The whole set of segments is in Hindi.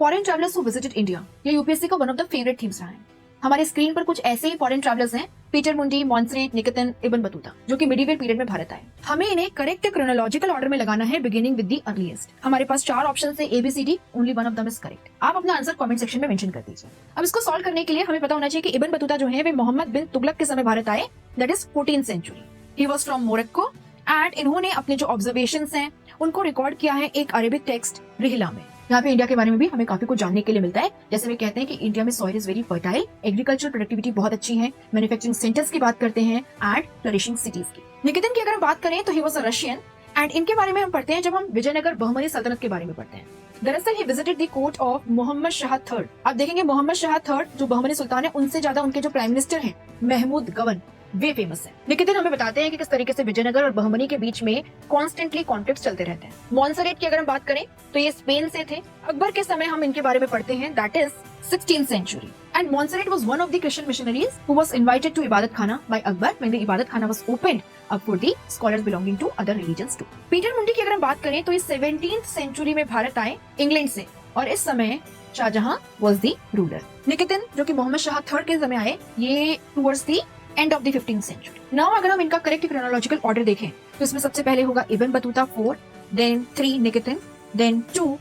Foreign travellers who visited India, ये यूपीएससी का one of the favourite themes रहा है। हमारे स्क्रीन पर कुछ ऐसे ही फॉरेन ट्रैवलर्स हैं, पीटर मुंडी, मॉन्सरेट, निकेतन, इब्न बतूता, जो कि मिडिवल पीरियड में भारत आए। हमें इन्हें करेक्ट क्रोनोलॉजिकल ऑर्डर में लगाना है, बिगिनिंग विद द अर्लीस्ट। हमारे पास 4 ऑप्शन है ABCD, only one of them is correct. आप अपना आंसर कमेंट सेक्शन में मेंशन कर दीजिए। अब इसको सॉल्व करने के लिए हमें पता होना चाहिए कि इब्न बतूता जो है वे मोहम्मद बिन तुगलक के समय भारत आए, that is 14th century. He was from Morocco and इन्होंने अपने जो ऑब्जर्वेशंस हैं उनको रिकॉर्ड किया है एक अरेबिक टेक्स्ट रिहला में। यहाँ पे इंडिया के बारे में भी हमें काफी कुछ जानने के लिए मिलता है। जैसे वे कहते हैं कि इंडिया में soil is very fertile, agriculture productivity बहुत अच्छी है, मैन्युफैक्चरिंग सेंटर्स की बात करते हैं एंड फ्लरिशिंग सिटीज की। निकेतन की अगर हम बात करें तो he was a Russian and इनके बारे में हम पढ़ते हैं जब हम विजयनगर बहमनी सल्तनत के बारे में पढ़ते हैं। दरअसल he visited the court of Mohammad Shah third. आप देखेंगे मोहम्मद शाह थर्ड जो बहमनी सुल्तान है, उनसे ज्यादा उनके जो प्राइम मिनिस्टर हैं महमूद गवन, वे फेमस है। निकेतन हमें बताते हैं कि किस तरीके से विजयनगर और बहमनी के बीच में कॉन्स्टेंटली कॉन्फ्लिक्ट्स चलते रहते हैं। मॉन्सरेट की अगर हम बात करें तो ये स्पेन से थे। अकबर के समय हम इनके बारे में पढ़ते हैं, that is 16th century. And Montserrat was one of the Christian missionaries who was invited to Ibadat Khana by Akbar when the Ibadat Khana was opened up for the scholars belonging to other religions too. Peter मुंडी की अगर हम बात करें तो ये 17th century में भारत आए इंग्लैंड से और इस समय शाहजहां was the ruler. निकेतन जो कि मोहम्मद शाह थर्ड के समय आए, ये towards the end of the 15th century. Now अगर हम इनका करेक्ट क्रोनोलॉजिकल ऑर्डर देखें तो इसमें सबसे पहले होगा Ibn Battuta 4, then 3 Niketan, then 2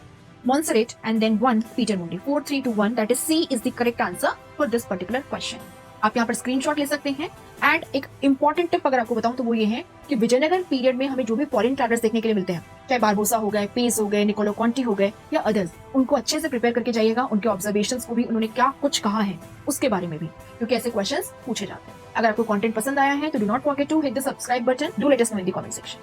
Montserrat and then 1 Peter Mundi. 4, 3, 2, 1, that is C is the correct answer for this particular question. आप यहाँ पर स्क्रीनशॉट ले सकते हैं। एंड एक इंपॉर्टेंट टिप अगर आपको बताऊं तो वो ये है कि विजयनगर पीरियड में हमें जो भी फॉरेन ट्रैवलर्स देखने के लिए मिलते हैं, चाहे बारबोसा हो गए, पेस हो गए, निकोलो कॉन्टी हो गए या अदर्स, उनको अच्छे से प्रिपेयर करके जाइएगा। उनके ऑब्जर्वेशंस को भी, उन्होंने क्या कुछ कहा है उसके बारे में भी, क्योंकि ऐसे क्वेश्चंस पूछे जाते हैं। अगर आपको कंटेंट पसंद आया है तो do not forget to hit the subscribe button, do let us know in the comment section.